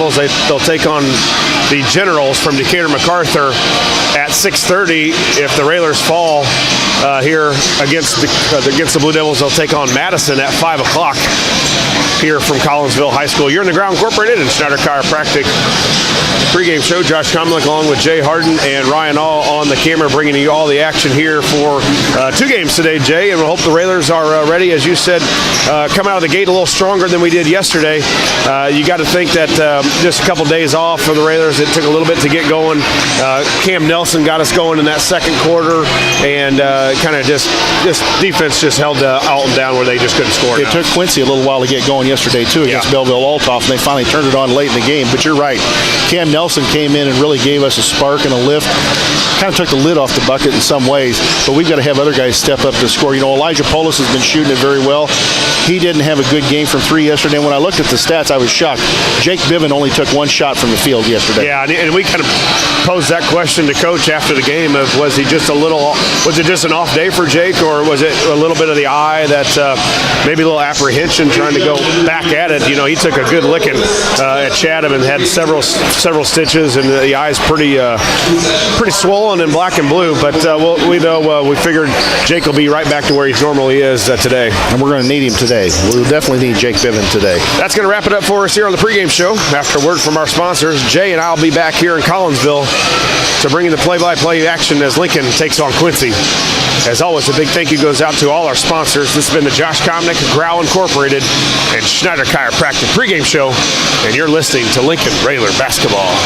They'll take on the Generals from Decatur MacArthur at 6:30. If the Railers fall here against the Blue Devils, they'll take on Madison at 5 o'clock here from Collinsville High School. You're in the Ground Incorporated and Schneider Chiropractic pregame show. Josh Comlick along with Jay Harden and Ryan All on the camera, bringing you all the action here for 2 games today, Jay. And we hope the Railers are ready, as you said, come out of the gate a little stronger than we did yesterday. You got to think that just a couple days off for the Railers, it took a little bit to get going. Cam Nelson got us going in that second quarter, and kind of just defense just held Alton down where they just couldn't score. It took Quincy a little while to get going yesterday too against Belleville-Altoff, and they finally turned it on late in the game. But you're right, Cam Nelson came in and really gave us a spark and a lift. Kind of took the lid off the bucket in some ways, but we've got to have other guys step up to score. You know, Elijah Polis has been shooting it very well. He didn't have a good game from 3 yesterday. When I looked at the stats, I was shocked. Jake Biven only took 1 shot from the field yesterday. Yeah, and we kind of posed that question to Coach after the game of was it just an off day for Jake, or was it a little bit of the eye that maybe a little apprehension trying to go back at it? You know, he took a good licking at Chatham and had several stitches, and the eye's pretty swollen and black and blue. But we figured Jake will be right back to where he normally is today. And we're going to need him today. We'll definitely need Jake Biven today. That's going to wrap it up for us here on the pregame show. After a word from our sponsors, Jay and I will be back here in Collinsville to bring in the play-by-play action as Lincoln takes on Quincy. As always, a big thank you goes out to all our sponsors. This has been the Josh Comnick, Growl Incorporated, and Schneider Chiropractic pregame show, and you're listening to Lincoln Railer Basketball.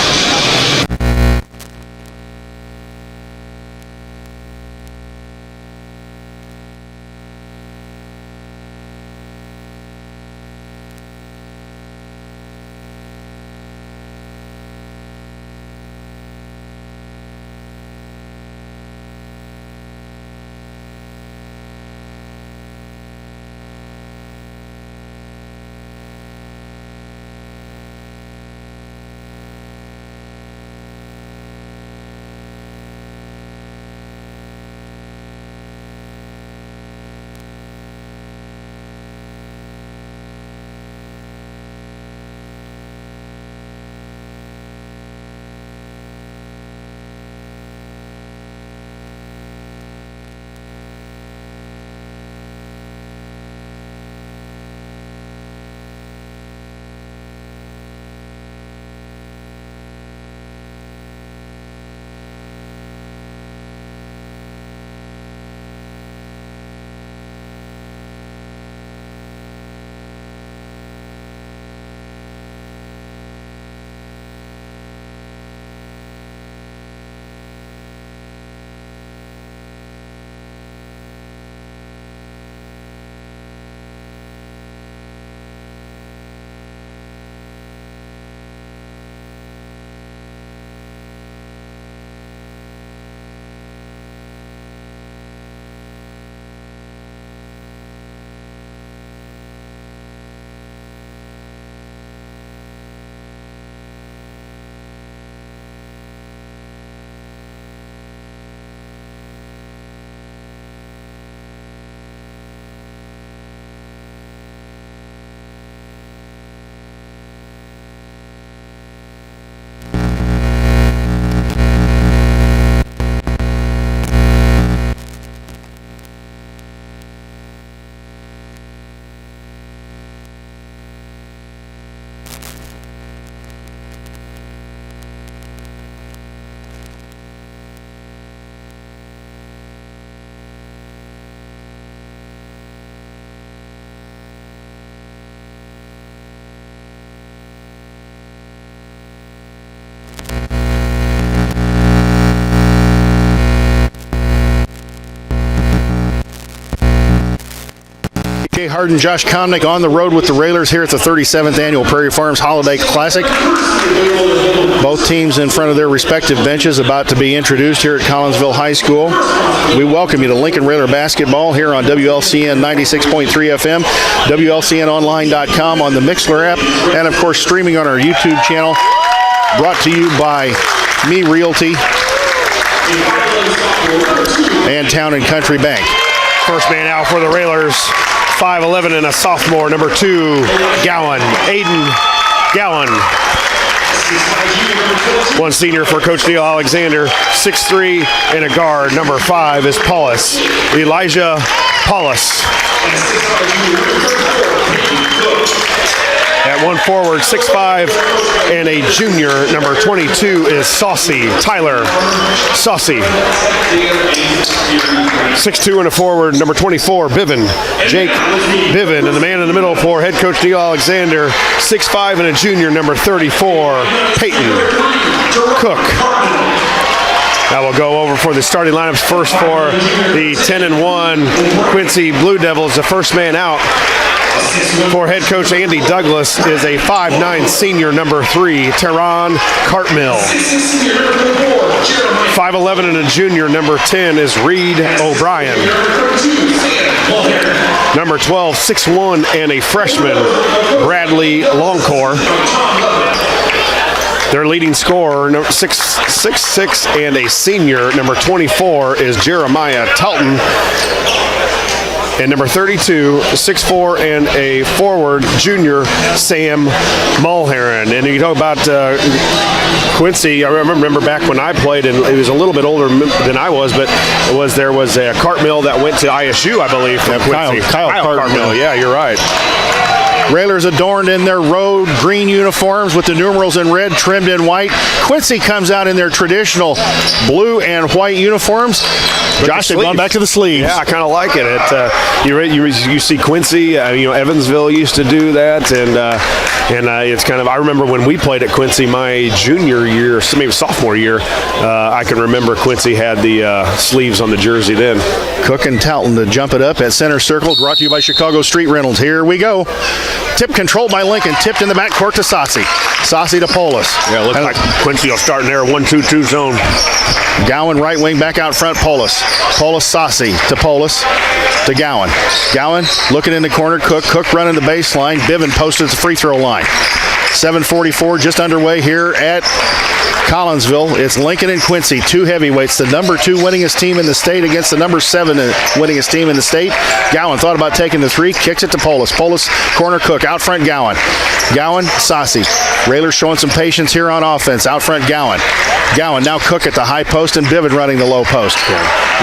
Jay Harden, Josh Comnick on the road with the Railers here at the 37th Annual Prairie Farms Holiday Classic. Both teams in front of their respective benches about to be introduced here at Collinsville High School. We welcome you to Lincoln Railer Basketball here on WLCN 96.3 FM, WLCNonline.com, on the Mixler app, and of course streaming on our YouTube channel. Brought to you by Me Realty and Town and Country Bank. First man out for the Railers, 5'11" and a sophomore, number 2, Gowan, Aiden Gowan. One senior for Coach Neil Alexander, 6'3", and a guard. Number 5 is Paulus, Elijah Paulus. At one forward, 6'5", and a junior, number 22 is Saucy, Tyler Saucy. 6'2", and a forward, number 24, Biven, Jake Biven. And the man in the middle for head coach Neil Alexander, 6'5", and a junior, number 34, Peyton Cook. Now we'll go over for the starting lineups first for the 10-1 Quincy Blue Devils. The first man out for head coach Andy Douglas is a 5'9" senior, number 3, Teron Cartmill. 5'11" and a junior, number 10 is Reed O'Brien. Number 12, 6'1", and a freshman, Bradley Longcore. Their leading scorer, 6'6", and a senior, number 24 is Jeremiah Talton. And number 32, 6'4", and a forward, junior, Sam Mulheron. And you talk about Quincy, I remember back when I played, and he was a little bit older than I was, but there was a Cartmill that went to ISU, I believe, from Quincy. Kyle Cartmill. Yeah, you're right. Railers adorned in their road green uniforms with the numerals in red, trimmed in white. Quincy comes out in their traditional blue and white uniforms. Josh, they've gone back to the sleeves. Yeah, I kind of like it. You see Quincy, Evansville used to do that, and it's kind of, I remember when we played at Quincy my junior year, maybe sophomore year, I can remember Quincy had the sleeves on the jersey then. Cook and Talton to jump it up at center circle, brought to you by Chicago Street Rentals. Here we go. Tip controlled by Lincoln, tipped in the backcourt to Saucy. Saucy to Polis. Yeah, looks like Quincy will start in their 1-2-2 zone. Gowan right wing back out front, Polis. Polis Saucy to Polis to Gowan. Gowan looking in the corner, Cook running the baseline. Biven posted at the free throw line. 7:44 just underway here at Collinsville. It's Lincoln and Quincy, two heavyweights. The number 2 winningest team in the state against the number 7 winningest team in the state. Gowan thought about taking the 3, kicks it to Polis. Polis corner, Cook out front, Gowan. Gowan, Saucy. Railers showing some patience here on offense. Out front, Gowan. Gowan now Cook at the high post, and Biven running the low post.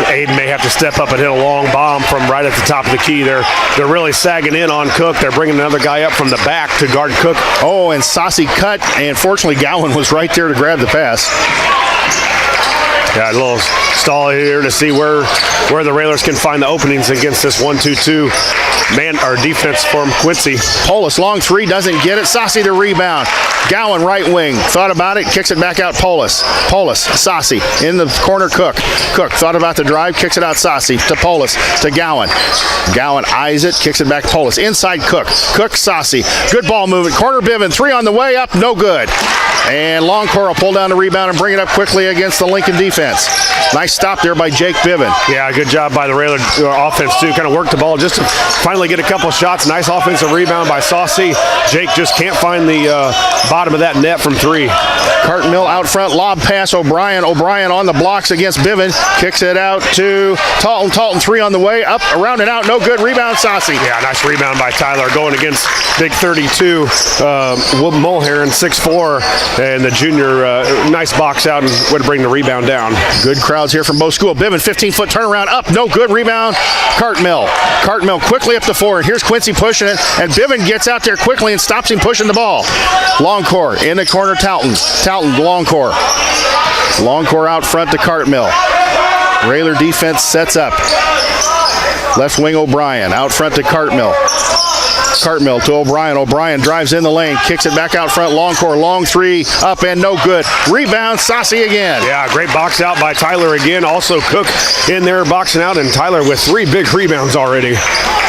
Aiden may have to step up and hit a long bomb from right at the top of the key. They're really sagging in on Cook. They're bringing another guy up from the back to guard Cook. Oh, and Saucy cut, and fortunately Gowan was right there to grab the pass. Yeah, a little stall here to see where the Railers can find the openings against this 1-2-2 man or defense from Quincy. Polis long 3, doesn't get it. Saucy to rebound. Gowan right wing, thought about it, kicks it back out. Polis, Saucy in the corner. Cook thought about the drive, kicks it out. Saucy to Polis to Gowan. Gowan eyes it, kicks it back to Polis. Inside Cook, Saucy. Good ball movement. Corner Biven, 3 on the way up, no good. And Longcore will pull down the rebound and bring it up quickly against the Lincoln defense. Nice stop there by Jake Biven. Yeah, good job by the Railer offense too. Kind of worked the ball just to finally get a couple shots. Nice offensive rebound by Saucy. Jake just can't find the bottom of that net from 3. Cartmill out front, lob pass O'Brien. O'Brien on the blocks against Biven. Kicks it out to Talton. Talton 3 on the way, up, around and out, no good. Rebound Saucy. Yeah, nice rebound by Tyler going against big 32. Mulheron 6'4", and the junior, nice box out and way to bring the rebound down. Good crowds here from both schools. Biven 15-foot turnaround, up, no good. Rebound Cartmill quickly up the floor, and here's Quincy pushing it, and Biven gets out there quickly and stops him pushing the ball. Longcore in the corner, Talton Longcore out front to Cartmill. Railer defense sets up. Left wing O'Brien out front to Cartmill to O'Brien. O'Brien drives in the lane, kicks it back out front. Longcore, long 3, up and no good. Rebound, Saucy again. Yeah, great box out by Tyler again. Also Cook in there boxing out, and Tyler with 3 big rebounds already.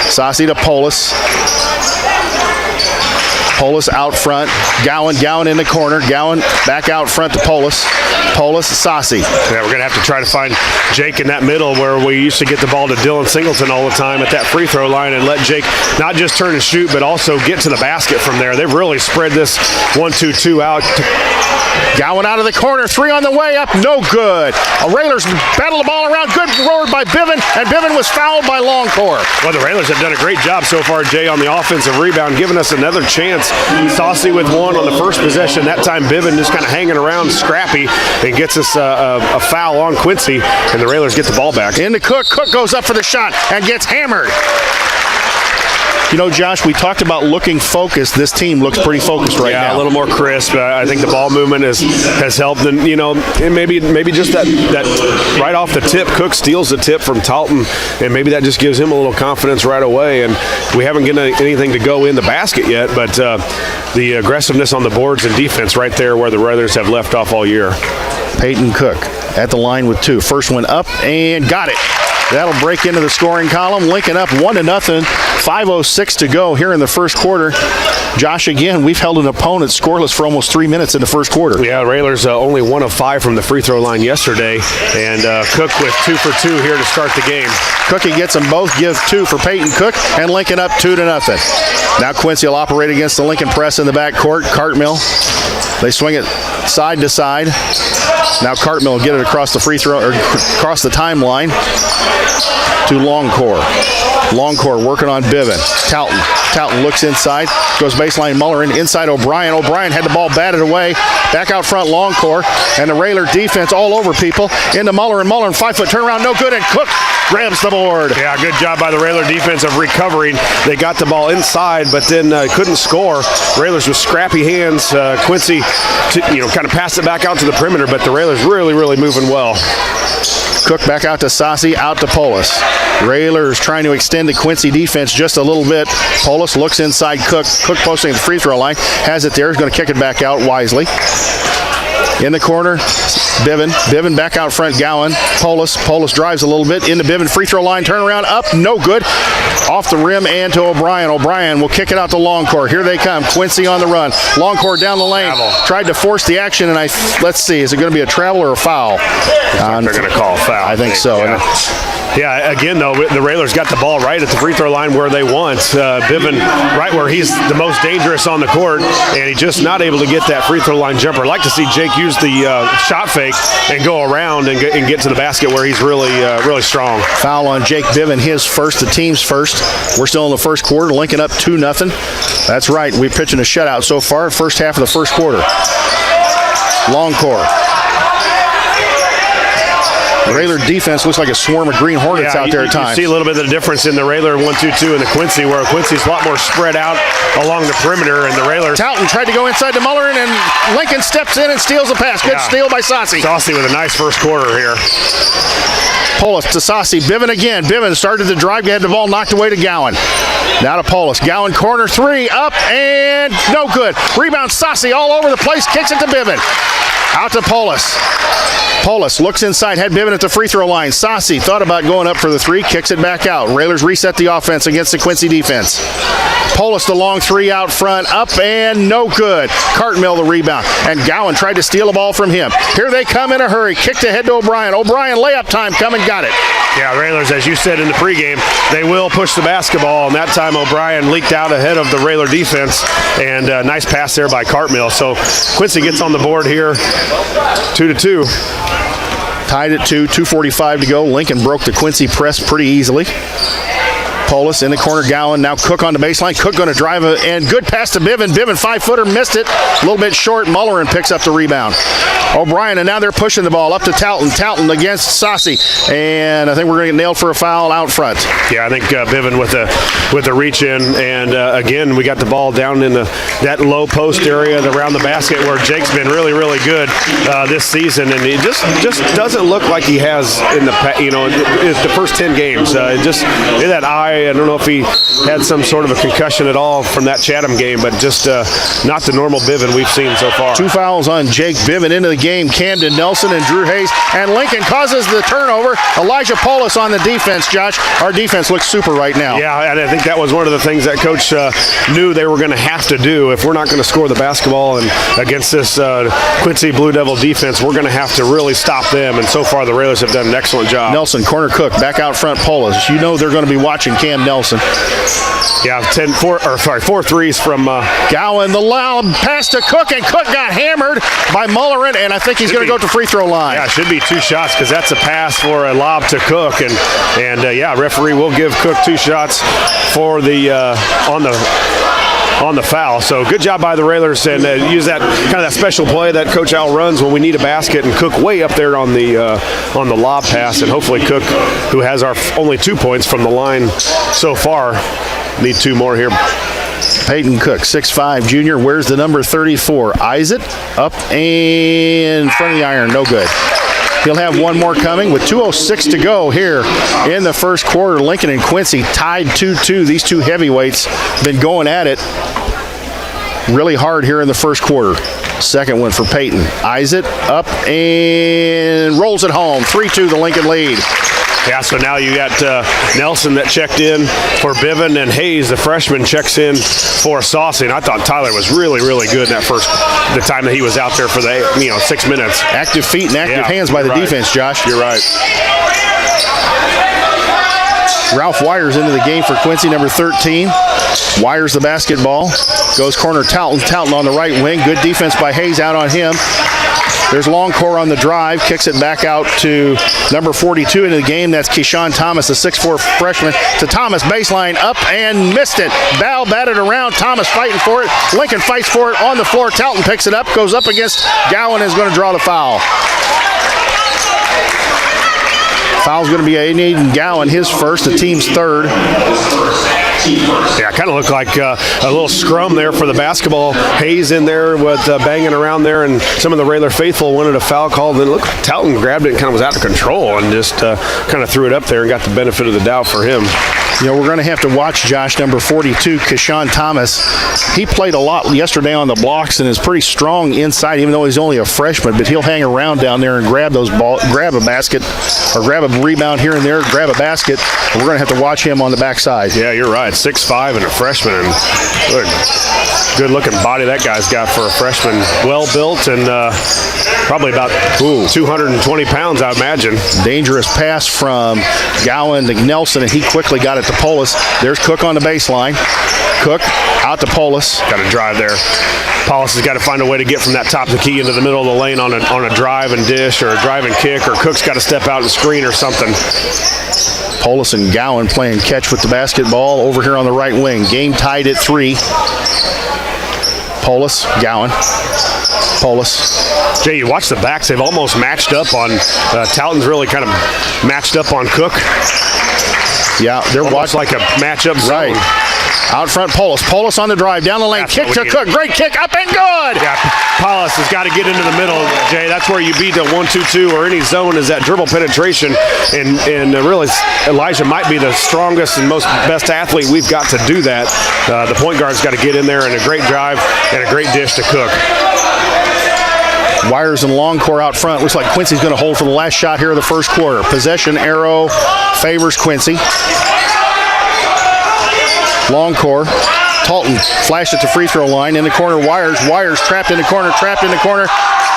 Saucy to Polis out front. Gowan in the corner. Gowan back out front to Polis, Saucy. Yeah, we're going to have to try to find Jake in that middle where we used to get the ball to Dylan Singleton all the time at that free throw line and let Jake not just turn and shoot, but also get to the basket from there. They've really spread this 1-2-2 out Gowan out of the corner, 3 on the way up, no good. Railers battle the ball around, good roar by Biven, and Biven was fouled by Longcore. Well, the Railers have done a great job so far, Jay, on the offensive rebound, giving us another chance. Saucy with one on the first possession. That time Biven just kind of hanging around scrappy and gets us a foul on Quincy, and the Railers get the ball back. Into Cook. Cook goes up for the shot and gets hammered. You know, Josh, we talked about looking focused. This team looks pretty focused right now. Yeah, a little more crisp. I think the ball movement has helped. And, you know, and maybe just that right off the tip, Cook steals the tip from Talton, and maybe that just gives him a little confidence right away. And we haven't gotten anything to go in the basket yet, but the aggressiveness on the boards and defense right there where the Railers have left off all year. Peyton Cook at the line with 2. First one up and got it. That'll break into the scoring column. Lincoln up 1-0. 5:06 to go here in the first quarter. Josh, again, we've held an opponent scoreless for almost 3 minutes in the first quarter. Yeah, Railers only 1 of 5 from the free throw line yesterday, and Cook with 2 for 2 here to start the game. Cookie gets them both. Give 2 for Peyton Cook, and Lincoln up 2-0. Now Quincy will operate against the Lincoln press in the backcourt. Cartmill, they swing it side to side. Now Cartmill will get it across the free throw or across the timeline to Longcore. Longcore working on Biven. Talton looks inside, goes baseline Mullerin, inside O'Brien. O'Brien had the ball batted away. Back out front Longcore, and the Railer defense all over people. Into Mullerin. Mullerin, 5-foot turnaround, no good, and Cook grabs the board. Yeah, good job by the Railer defense of recovering. They got the ball inside, but then couldn't score. Railers with scrappy hands. Quincy, kind of passed it back out to the perimeter, but the Railers really, really moving well. Cook back out to Saucy, out to Polis. Railers trying to extend the Quincy defense just a little bit. Polis looks inside Cook. Cook posting at the free throw line. Has it there. He's going to kick it back out wisely. In the corner, Biven back out front, Gowan. Polis drives a little bit into Biven. Free throw line, turnaround, up, no good. Off the rim and to O'Brien. O'Brien will kick it out to Longcore. Here they come. Quincy on the run. Longcore down the lane. Tried to force the action, and let's see, is it going to be a travel or a foul? They're going to call a foul. I think so. Yeah, again, though, the Railers got the ball right at the free throw line where they want. Biven right where he's the most dangerous on the court, and he's just not able to get that free throw line jumper. I'd like to see Jake use the shot fake and go around and get to the basket where he's really strong. Foul on Jake Biven, his first, the team's first. We're still in the first quarter, Lincoln up 2-0. That's right, we're pitching a shutout so far, first half of the first quarter. Longcore. The Railer defense looks like a swarm of Green Hornets out there at times. You see a little bit of the difference in the Railer 1-2-2 and the Quincy, where Quincy's a lot more spread out along the perimeter, and the Railers. Talton tried to go inside to Mullerin, and Lincoln steps in and steals the pass. Good steal by Saucy. Saucy with a nice first quarter here. Polis to Saucy. Biven again. Biven started the drive, had the ball knocked away to Gowan. Now to Polis. Gowan corner 3, up and no good. Rebound Saucy all over the place, kicks it to Biven. Out to Polis. Polis looks inside, had Biven at the free throw line. Saucy thought about going up for the 3, kicks it back out. Railers reset the offense against the Quincy defense. Polis the long 3 out front, up and no good. Cartmill the rebound, and Gowan tried to steal the ball from him. Here they come in a hurry, kicked ahead to O'Brien. O'Brien layup time, come and got it. Yeah, Railers, as you said in the pregame, they will push the basketball, and that time O'Brien leaked out ahead of the Railer defense, and a nice pass there by Cartmill. So Quincy gets on the board here, 2-2. Tied at 2, 2:45 to go. Lincoln broke the Quincy press pretty easily. Polis in the corner, Gowan. Now Cook on the baseline. Cook going to drive and good pass to Biven. Biven 5-footer, missed it. A little bit short. Mullerin picks up the rebound. O'Brien, and now they're pushing the ball up to Talton. Talton against Saucy, and I think we're going to get nailed for a foul out front. Yeah, I think Biven with the reach in, and again we got the ball down in that low post area around the basket where Jake's been really good this season, and he just doesn't look like he has in the first 10 games. Just in that eye. I don't know if he had some sort of a concussion at all from that Chatham game, but just not the normal Biven we've seen so far. 2 fouls on Jake Biven into the game. Camden Nelson and Drew Hayes, and Lincoln causes the turnover. Elijah Polis on the defense, Josh. Our defense looks super right now. Yeah, and I think that was one of the things that Coach knew they were going to have to do. If we're not going to score the basketball and against this Quincy Blue Devil defense, we're going to have to really stop them, and so far the Railers have done an excellent job. Nelson, corner Cook, back out front Polis. You know they're going to be watching Cam Nelson. Yeah, 4 threes from Gowan, the loud pass to Cook, and Cook got hammered. by Mullerin, and I think he's going to go to free throw line. Yeah, it should be 2 shots because that's a pass for a lob to Cook, and yeah, referee will give Cook 2 shots for the on the foul. So good job by the Railers, and use that kind of that special play that Coach Al runs when we need a basket, and Cook way up there on the lob pass, and hopefully Cook, who has our only 2 points from the line so far, need 2 more here. Peyton Cook, 6'5", junior, wears the number 34. Eyes it, up and in front of the iron, no good. He'll have 1 more coming with 2:06 to go here in the first quarter. Lincoln and Quincy tied 2-2. These 2 heavyweights been going at it really hard here in the first quarter. Second one for Peyton. Eyes it, up and rolls it home. 3-2 the Lincoln lead. Yeah, so now you got Nelson that checked in for Biven, and Hayes, the freshman, checks in for Saucy. And I thought Tyler was really, really good in the time that he was out there for the 6 minutes. Active feet and active hands by the defense, Josh. You're right. Ralph Wires into the game for Quincy, number 13. Wires the basketball. Goes corner Talton. Talton on the right wing. Good defense by Hayes out on him. There's Longcore on the drive. Kicks it back out to number 42 into the game. That's Keyshawn Thomas, a 6'4 freshman. To Thomas, baseline, up and missed it. Ball batted around. Thomas fighting for it. Lincoln fights for it on the floor. Talton picks it up. Goes up against Gowan, is going to draw the foul. Foul's going to be Aiden Gowan, his first, the team's third. Yeah, kind of looked like a little scrum there for the basketball. Hayes in there with banging around there, and some of the Railer faithful wanted a foul call. Then look, Talton grabbed it and kind of was out of control and just kind of threw it up there and got the benefit of the doubt for him. We're going to have to watch Josh, number 42, Keyshawn Thomas. He played a lot yesterday on the blocks and is pretty strong inside, even though he's only a freshman. But he'll hang around down there and grab those grab a basket, or grab a rebound here and there, grab a basket. And we're going to have to watch him on the backside. Yeah, you're right. 6'5" and a freshman. And good-looking body that guy's got for a freshman. Well-built and probably about 220 pounds, I imagine. Dangerous pass from Gowan to Nelson, and he quickly got it to Polis. There's Cook on the baseline. Cook out to Polis. Got to drive there. Polis has got to find a way to get from that top of the key into the middle of the lane on a drive and dish, or a drive and kick, or Cook's got to step out and screen or something. Polis and Gowan playing catch with the basketball over here on the right wing. Game tied at 3. Polis, Gowan, Polis. Jay, you watch the backs. They've almost matched up on Talton's really kind of matched up on Cook. Yeah, they're almost like a matchup zone. Right. Out front, Polis. Polis on the drive, down the lane, kick to Cook. Great kick, up and good. Yeah, Polis has got to get into the middle, Jay. That's where you beat the 1-2-2 or any zone, is that dribble penetration. And really, Elijah might be the strongest and best athlete we've got to do that. The point guard's got to get in there, and a great drive and a great dish to Cook. Wires and Longcore out front. Looks like Quincy's going to hold for the last shot here of the first quarter. Possession arrow favors Quincy. Longcore. Talton flashed it to free throw line. In the corner, Wires. Wires trapped in the corner.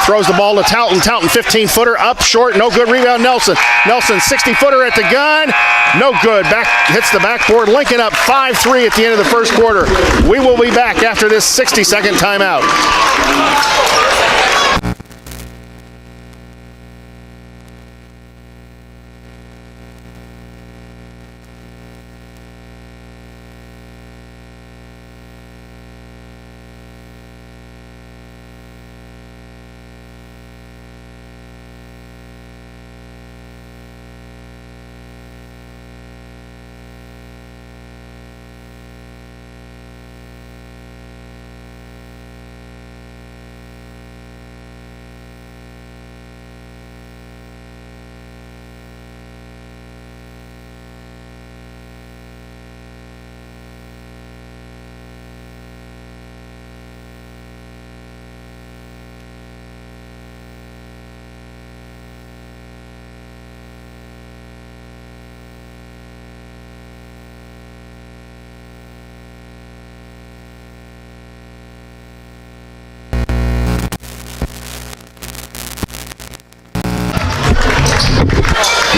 Throws the ball to Talton. Talton, 15-footer, up short. No good. Rebound, Nelson. Nelson, 60-footer at the gun. No good. Hits the backboard. Lincoln up 5-3 at the end of the first quarter. We will be back after this 60-second timeout.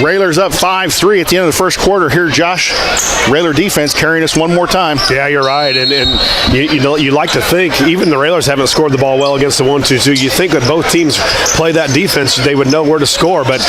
Railers up 5-3 at the end of the first quarter here, Josh. Railer defense carrying us one more time. Yeah, you're right. And you like to think, even the Railers haven't scored the ball well against the 1-2-2. You think that both teams play that defense, they would know where to score, but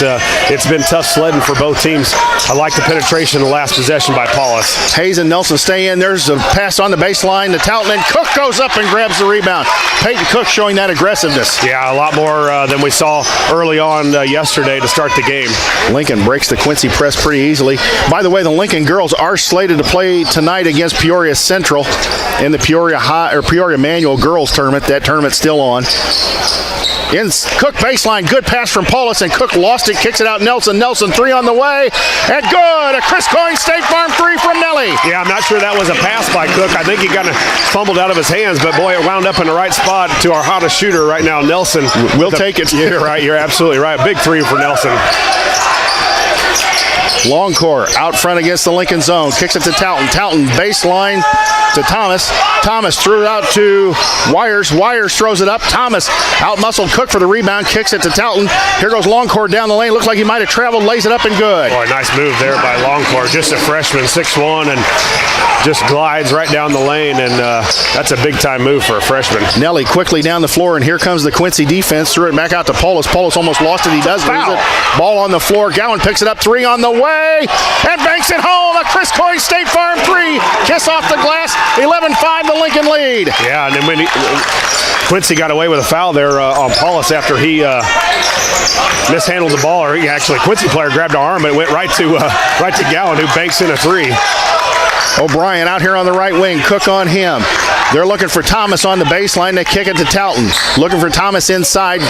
it's been tough sledding for both teams. I like the penetration in the last possession by Paulus. Hayes and Nelson stay in. There's a pass on the baseline to Talton, and Cook goes up and grabs the rebound. Peyton Cook showing that aggressiveness. Yeah, a lot more than we saw early on yesterday to start the game. Lincoln breaks the Quincy press pretty easily. By the way, the Lincoln girls are slated to play tonight against Peoria Central in the Peoria Manual Girls Tournament. That tournament's still on. In Cook baseline, good pass from Paulus, and Cook lost it, kicks it out. Nelson, three on the way, and good. A Chris Coyne State Farm three from Nelly. Yeah, I'm not sure that was a pass by Cook. I think he kind of fumbled out of his hands, but boy, it wound up in the right spot to our hottest shooter right now, Nelson. We'll take it. You're right. You're absolutely right. Big three for Nelson. Longcore out front against the Lincoln zone. Kicks it to Talton. Talton baseline to Thomas. Thomas threw it out to Wires. Wires throws it up. Thomas out-muscled Cook for the rebound. Kicks it to Talton. Here goes Longcore down the lane. Looks like he might have traveled. Lays it up and good. Boy, nice move there by Longcore. Just a freshman, 6'1", and just glides right down the lane, and that's a big-time move for a freshman. Nelly quickly down the floor, and here comes the Quincy defense. Threw it back out to Paulus. Paulus almost lost it. He does lose it. Ball on the floor. Gowan picks it up. Three on the way, and banks it home. A Chris Coyne State Farm three. Kiss off the glass. 11-5 the Lincoln lead. Yeah, and then when Quincy got away with a foul there on Paulus after he mishandled the ball, or he actually, Quincy player grabbed an arm, but it went right to Gowan, who banks in a three. O'Brien out here on the right wing. Cook on him. They're looking for Thomas on the baseline. They kick it to Talton. Looking for Thomas inside.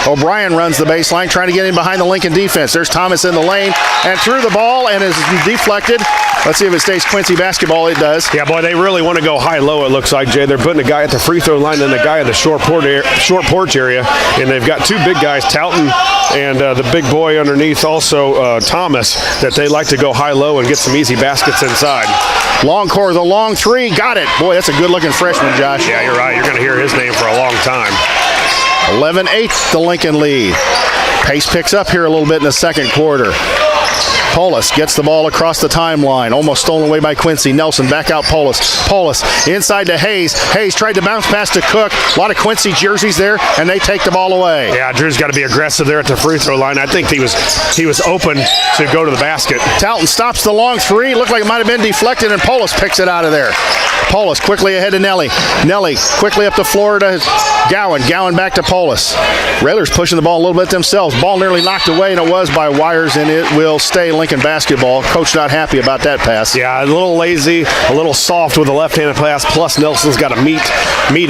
O'Brien runs the baseline, trying to get in behind the Lincoln defense. There's Thomas in the lane and threw the ball and is deflected. Let's see if it stays Quincy basketball. It does. Yeah, boy, they really want to go high-low, it looks like, Jay. They're putting a guy at the free throw line and a guy at the short porch area, and they've got two big guys, Talton and the big boy underneath, also Thomas, that they like to go high-low and get some easy baskets inside. Longcore, the long three, got it. Boy, that's a good-looking freshman, Josh. Yeah, you're right. You're going to hear his name for a long time. 11-8, the Lincoln lead. Pace picks up here a little bit in the second quarter. Paulus gets the ball across the timeline. Almost stolen away by Quincy. Nelson back out Paulus. Paulus inside to Hayes. Hayes tried to bounce pass to Cook. A lot of Quincy jerseys there, and they take the ball away. Yeah, Drew's got to be aggressive there at the free throw line. I think he was open to go to the basket. Talton stops the long three. Looked like it might have been deflected, and Paulus picks it out of there. Paulus quickly ahead to Nelly. Nelly quickly up the floor to Gowan. Gowan back to Paulus. Railers pushing the ball a little bit themselves. Ball nearly knocked away, and it was by Wires, and it will stay Lincoln basketball. Coach not happy about that pass. Yeah, a little lazy, a little soft with a left-handed pass, plus Nelson's got to meet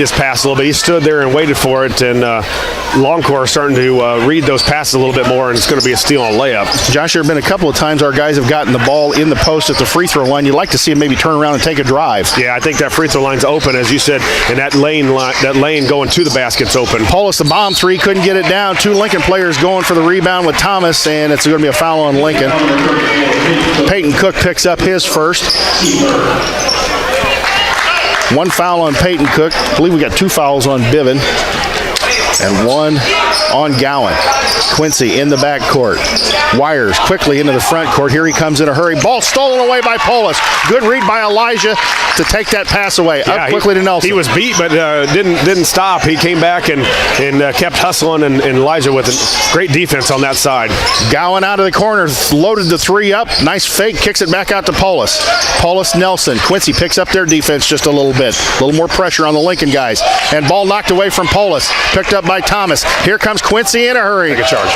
his pass a little bit. He stood there and waited for it, and Longcore is starting to read those passes a little bit more, and it's going to be a steal on layup. Josh, there have been a couple of times our guys have gotten the ball in the post at the free throw line. You'd like to see them maybe turn around and take a drive. Yeah, I think that free throw line's open, as you said, and that lane going to the basket's open. Paulus, the bomb three, couldn't get it down. Two Lincoln players going for the rebound with Thomas, and it's going to be a foul on Lincoln. Peyton Cook picks up his first. One foul on Peyton Cook. I believe we got two fouls on Biven. And one on Gowan. Quincy in the backcourt. Wires quickly into the front court. Here he comes in a hurry. Ball stolen away by Paulus. Good read by Elijah to take that pass away. Yeah, up quickly to Nelson. He was beat, but didn't stop. He came back and kept hustling, and Elijah with a great defense on that side. Gowan out of the corner, loaded the three up. Nice fake, kicks it back out to Paulus. Paulus, Nelson. Quincy picks up their defense just a little bit. A little more pressure on the Lincoln guys. And ball knocked away from Paulus. Picked up by Thomas. Here comes Quincy in a hurry. Take a charge.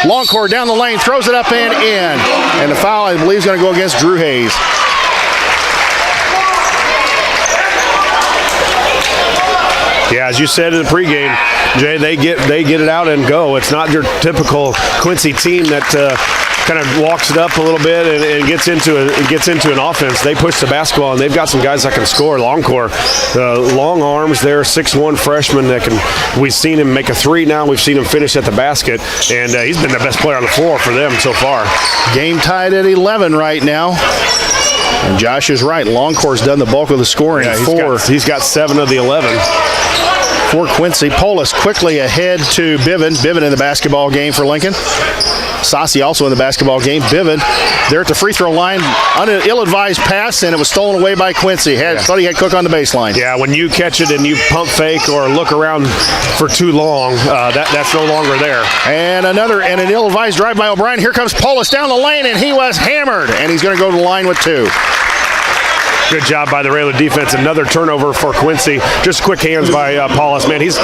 Longcore down the lane, throws it up and in. And the foul, I believe, is going to go against Drew Hayes. Yeah, as you said in the pregame, Jay, they get it out and go. It's not your typical Quincy team that kind of walks it up a little bit and gets into an offense. They push the basketball, and they've got some guys that can score. Longcore, long arms there, 6'1" freshman that can. We've seen him make a three now. We've seen him finish at the basket, and he's been the best player on the floor for them so far. Game tied at 11 right now. And Josh is right. Longcore's done the bulk of the scoring. Yeah, he's got 7 of the 11. for Quincy. Polis quickly ahead to Biven. Biven in the basketball game for Lincoln. Saucy also in the basketball game. Biven there at the free throw line on an ill-advised pass, and it was stolen away by Quincy. Thought he had Cook on the baseline. Yeah, when you catch it and you pump fake or look around for too long, that's no longer there. And an ill-advised drive by O'Brien. Here comes Polis down the lane, and he was hammered, and he's going to go to the line with 2. Good job by the Railer defense. Another turnover for Quincy. Just quick hands by Paulus. Man, he's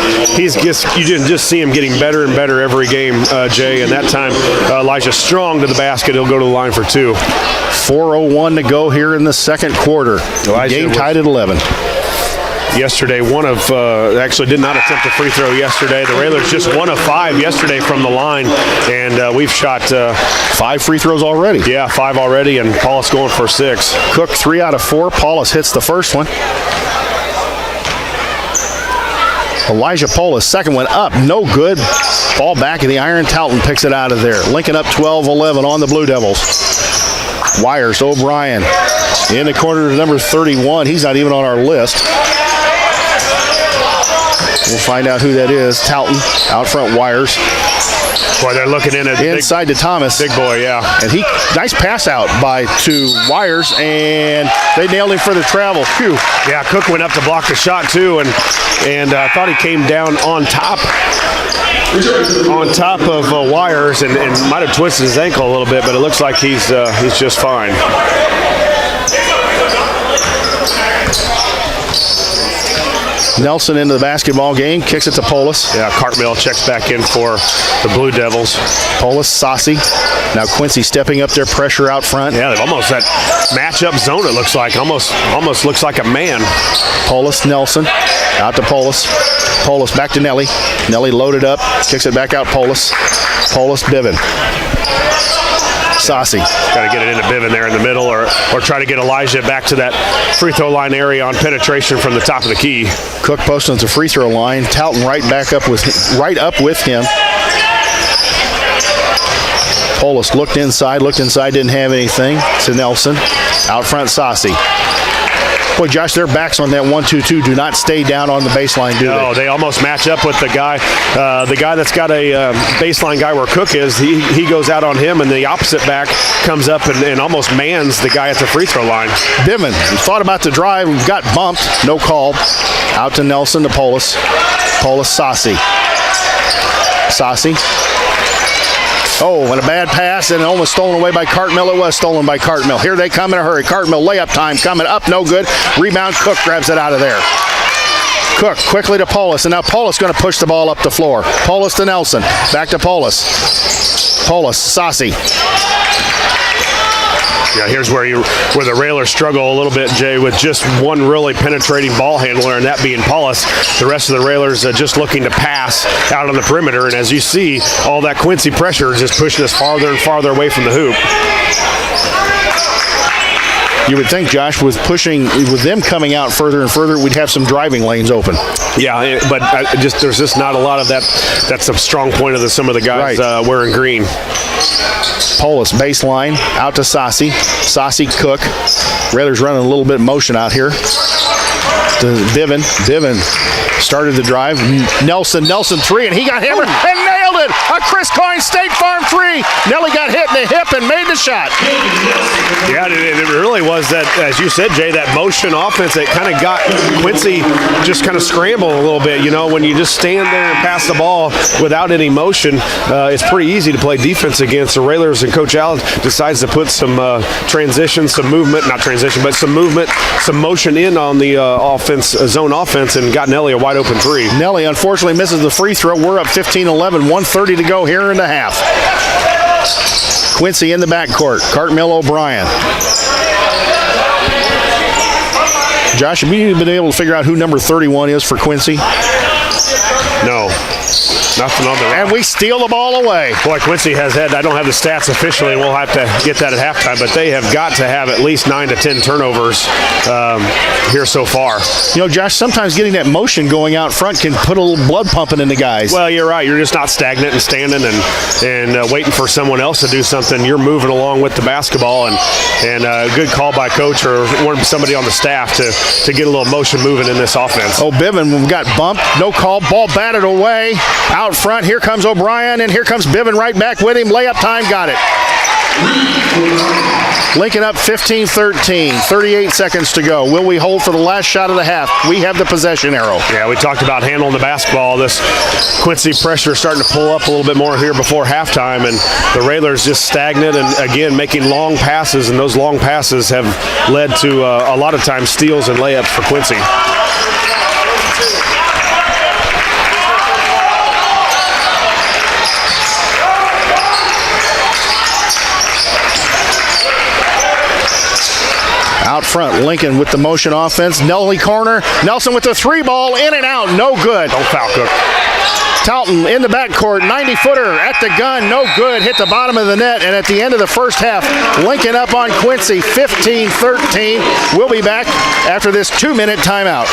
just, you didn't just see him getting better and better every game, Jay. And that time, Elijah Strong to the basket. He'll go to the line for 2. 4:01 to go here in the second quarter. Game tied at 11. Yesterday, actually did not attempt a free throw yesterday. The Railers just 1 of 5 yesterday from the line, and we've shot 5 free throws already. Yeah, 5 already, and Paulus going for 6. Cook 3 out of 4. Paulus hits the first one. Elijah Polis, second one up, no good. Ball back in the iron. Talton picks it out of there. Lincoln up 12-11 on the Blue Devils. Wires, O'Brien in the corner to number 31. He's not even on our list. We'll find out who that is. Talton, out front, Wires. Boy, they're looking in at inside to Thomas. Big boy, yeah. And nice pass out to Wires, and they nailed him for the travel. Phew. Yeah, Cook went up to block the shot too, and thought he came down on top of Wires and might have twisted his ankle a little bit, but it looks like he's just fine. Nelson into the basketball game, kicks it to Polis. Yeah, Cartmill checks back in for the Blue Devils. Polis, Saucy. Now Quincy stepping up their pressure out front. Yeah, they've almost that matchup zone, it looks like. Almost looks like a man. Polis, Nelson, out to Polis. Polis back to Nelly. Nelly loaded up, kicks it back out Polis. Polis, Biven. Saucy. Got to get it into Biven there in the middle, or try to get Elijah back to that free throw line area on penetration from the top of the key. Cook posting at the free throw line. Talton right up with him. Polis looked inside, didn't have anything. To Nelson. Out front, Saucy. Boy, Josh, their backs on that 1-2-2 do not stay down on the baseline, do they? No, they almost match up with the guy that's got a baseline guy where Cook is. He goes out on him, and the opposite back comes up and almost mans the guy at the free throw line. Biven thought about the drive, got bumped, no call. Out to Nelson to Polis. Polis, Saucy. Saucy. Oh, and a bad pass, and almost stolen away by Cartmill. It was stolen by Cartmill. Here they come in a hurry. Cartmill layup time coming up, no good. Rebound, Cook grabs it out of there. Cook quickly to Polis, and now Polis going to push the ball up the floor. Polis to Nelson, back to Polis. Polis, Saucy. Yeah, here's where the Railers struggle a little bit, Jay, with just one really penetrating ball handler, and that being Paulus. The rest of the Railers are just looking to pass out on the perimeter, and as you see, all that Quincy pressure is just pushing us farther and farther away from the hoop. You would think, Josh, with them coming out further and further, we'd have some driving lanes open. Yeah, but there's just not a lot of that. That's a strong point of some of the guys wearing green. Polis baseline out to Saucy. Saucy, Cook. Railers running a little bit of motion out here. To Biven. Biven started the drive. Nelson 3, and he got hammered and nailed it. A Chris Coyne State Farm 3. Nelly got hit in the hip and made the shot. Yeah, it really was that, as you said, Jay, that motion offense that kind of got Quincy just kind of scramble a little bit. You know, when you just stand there and pass the ball without any motion, it's pretty easy to play defense against. The Railers and Coach Allen decides to put some transition, some movement, not transition, but some movement, some motion in on the zone offense, and got Nelly a wide open 3. Nelly unfortunately misses the free throw. We're up 15-11, 1:30 to go here in the half. Quincy in the backcourt. Cartmill, O'Brien. Josh, have you been able to figure out who number 31 is for Quincy? No. Nothing on the rock. And we steal the ball away. Boy, Quincy has had, I don't have the stats officially, we'll have to get that at halftime, but they have got to have at least 9 to 10 turnovers here so far. You know, Josh, sometimes getting that motion going out front can put a little blood pumping in the guys. Well, you're right. You're just not stagnant and standing and waiting for someone else to do something. You're moving along with the basketball, and a good call by coach or somebody on the staff to get a little motion moving in this offense. Oh, Bivin, we've got bumped, no call, ball batted away. Out front, here comes O'Brien, and here comes Bivin right back with him. Layup time, got it. Lincoln up 15-13, 38 seconds to go. Will we hold for the last shot of the half? We have the possession arrow. Yeah, we talked about handling the basketball. This Quincy pressure is starting to pull up a little bit more here before halftime, and the Railers just stagnant and, again, making long passes, and those long passes have led to a lot of times steals and layups for Quincy. Out front, Lincoln with the motion offense. Nelly corner. Nelson with the 3-ball, in and out, no good. Don't foul, Cook. Talton in the backcourt, 90-footer at the gun, no good. Hit the bottom of the net, and at the end of the first half, Lincoln up on Quincy, 15-13. We'll be back after this 2-minute timeout.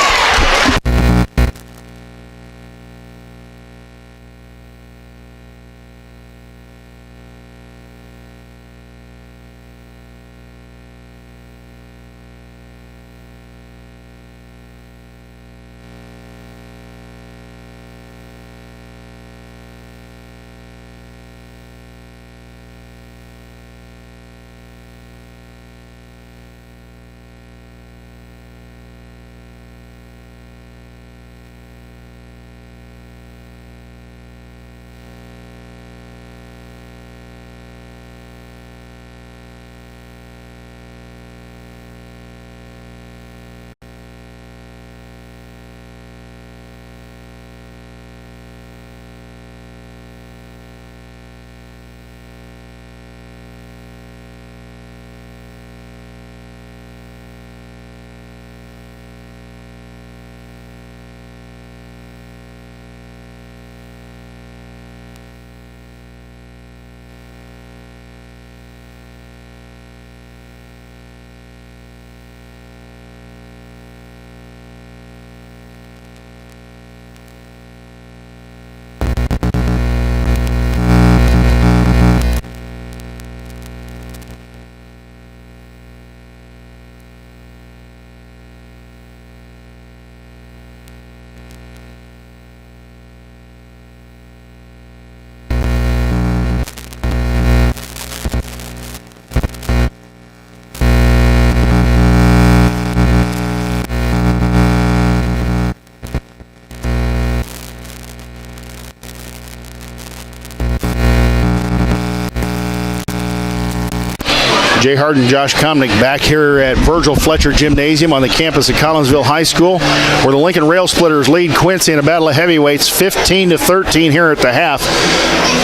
Jay Hart and Josh Comnick back here at Virgil Fletcher Gymnasium on the campus of Collinsville High School, where the Lincoln Rail Splitters lead Quincy in a battle of heavyweights 15-13 here at the half.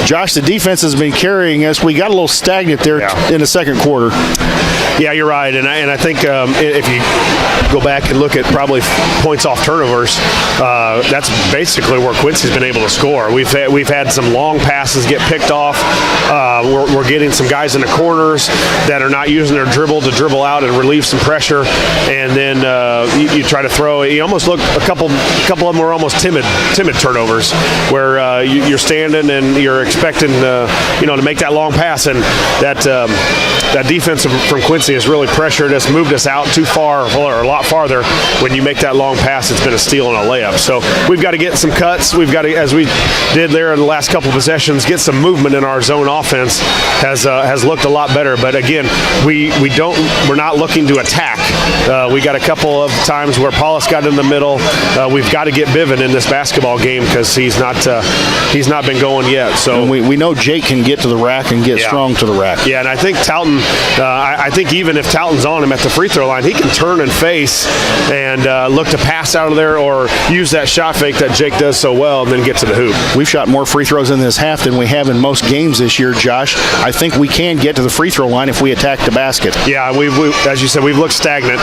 Josh, the defense has been carrying us. We got a little stagnant there in the second quarter. Yeah, you're right, and I think if you go back and look at probably points off turnovers, that's basically where Quincy's been able to score. We've had some long passes get picked off. We're getting some guys in the corners that are not using their dribble to dribble out and relieve some pressure, and then you try to throw. You almost look a couple of them were almost timid turnovers, where you're standing and you're expecting to make that long pass, and that defense from Quincy has really pressured us, moved us out too far or a lot farther. When you make that long pass, it's been a steal and a layup. So we've got to get some cuts. We've got to, as we did there in the last couple of possessions, get some movement in our zone offense. Has looked a lot better. But again, we're not looking to attack. We got a couple of times where Paulus got in the middle. We've got to get Bivin in this basketball game because he's not been going yet. So and we know Jake can get to the rack and get strong to the rack. Yeah, and I think Talton I think even if Talton's on him at the free throw line, he can turn and face and look to pass out of there or use that shot fake that Jake does so well and then get to the hoop. We've shot more free throws in this half than we have in most games this year, Josh. I think we can get to the free throw line if we attack the basket. Yeah, we as you said, we've looked stagnant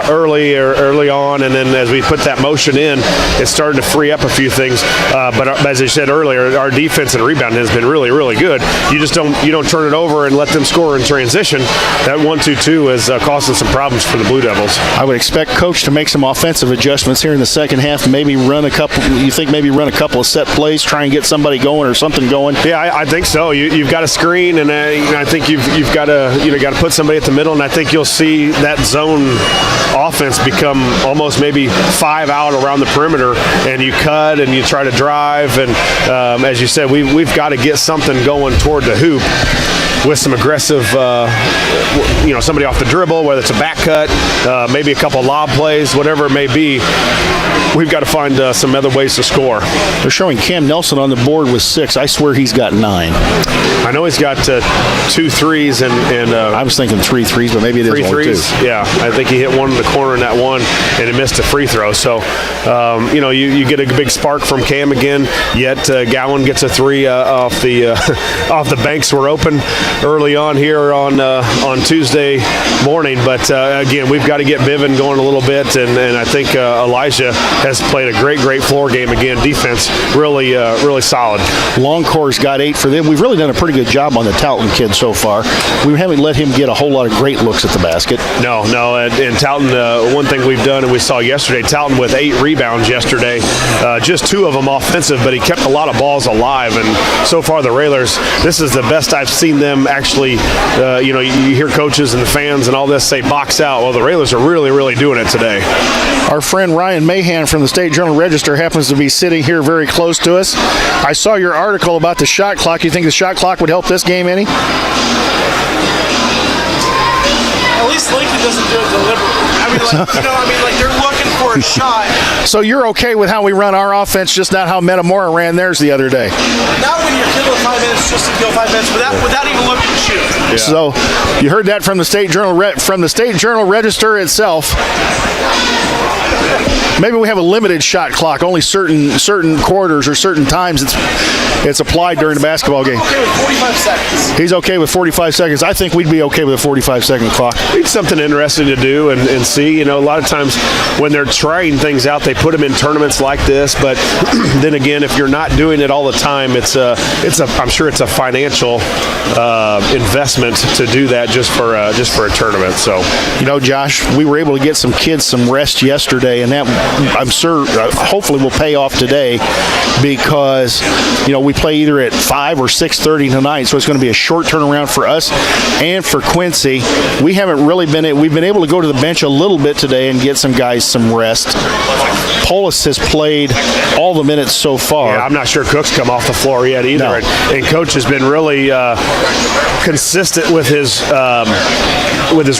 early on, and then as we put that motion in, it started to free up a few things. But as I said earlier, our defense and rebounding has been really, really good. You don't turn it over and let them score in transition. That 1-2-2 is causing some problems for the Blue Devils. I would expect Coach to make some offensive adjustments here in the second half. Maybe run a couple of set plays, try and get somebody going or something going. Yeah, I think so. You've got a screen, and I think you've got to put somebody at the middle, and I think you'll see that zone offense become almost maybe 5 out around the perimeter, and you cut and you try to drive, and as you said, we've got to get something going toward the hoop with some aggressive, somebody off the dribble, whether it's a back cut, maybe a couple lob plays, whatever it may be. We've got to find some other ways to score. They're showing Cam Nelson on the board with 6. I swear he's got 9. I know he's got 2 threes and I was thinking 3 threes, but maybe it is 3 only threes. 2. Yeah, I think he hit one in the corner in that one, and he missed a free throw. So, you get a big spark from Cam again. Yet Gowan gets a 3 off the banks were open early on here on Tuesday morning. But again, we've got to get Biven going a little bit, and I think Elijah has played a great floor game again. Defense really solid. Longcore's got 8 for them. We've really done a pretty good job on the Talton kid so far. We haven't let him get a whole lot of great looks at the basket. No, and Talton, one thing we've done, and we saw yesterday, Talton with 8 rebounds yesterday, just 2 of them offensive, but he kept a lot of balls alive, and so far the Railers, this is the best I've seen them actually, you hear coaches and the fans and all this say box out. Well, the Railers are really doing it today. Our friend Ryan Mahan from the State Journal-Register happens to be sitting here very close to us. I saw your article about the shot clock. You think the shot clock would help this game any? At least Lincoln doesn't do it deliberately. They're looking for a shot. So you're okay with how we run our offense, just not how Metamora ran theirs the other day? Not when you're killing 5 minutes just to kill 5 minutes without even looking to shoot. Yeah. So you heard that from the State Journal-Register itself. Maybe we have a limited shot clock. Only certain quarters or certain times it's applied during the basketball game. Okay with 45 seconds. He's okay with 45 seconds. I think we'd be okay with a 45-second clock. It's something interesting to do and see. A lot of times when they're trying things out, they put them in tournaments like this. But then again, if you're not doing it all the time, I'm sure it's a financial investment to do that just for a tournament. So, Josh, we were able to get some kids some rest yesterday, and that I'm sure hopefully will pay off today because we play either at 5 or 6:30 tonight, so it's going to be a short turnaround for us and for Quincy. We've been able to go to the bench a little bit today and get some guys some rest. Polis has played all the minutes so far. Yeah, I'm not sure Cook's come off the floor yet either. No. And Coach has been really consistent with his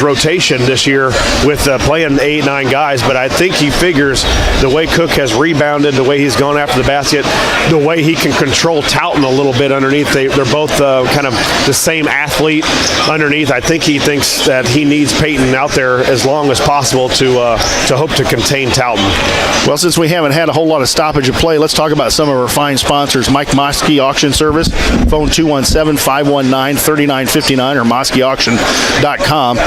rotation this year with playing 8-9 guys. But I think he figures the way Cook has rebounded, the way he's gone after the basket, the way he can control Talton a little bit underneath. They're both kind of the same athlete underneath. I think he thinks that he needs Peyton out there as long as possible to hope to contain Talton. Well, since we haven't had a whole lot of stoppage of play, let's talk about some of our fine sponsors. Mike Moskey Auction Service, phone 217-519-3959 or moskeyauction.com.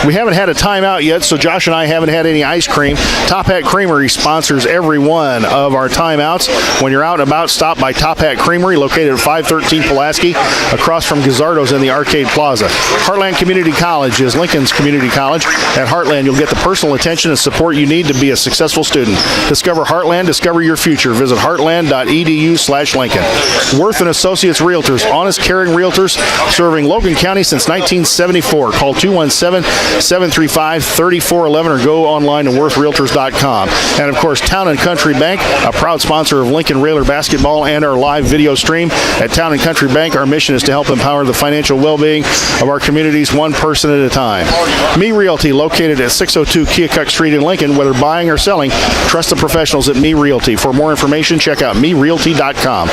We haven't had a timeout yet, so Josh and I haven't had any ice cream. Top Hat Creamery sponsors every one of our timeouts. When you're out and about, stop by Top Hat Creamery, located at 513 Pulaski, across from Gazzardo's in the Arcade Plaza. Heartland Community College is Lincoln's community college. At Heartland, you'll get the personal attention and support you need to be a successful student. Discover Heartland, discover your future. Visit heartland.edu/Lincoln. Worth & Associates Realtors, honest, caring realtors, serving Logan County since 1974. Call 217-735-3411 or go online to worthrealtors.com. And, of course, Town & Country Bank, a proud sponsor of Lincoln Railer basketball and our live video stream. At Town & Country Bank, our mission is to help empower the financial well-being of our communities one person at a time. Me Realty, located at 602 Keokuk Street in Lincoln. Whether buying or selling, trust the professionals at Me Realty. For more information, check out merealty.com.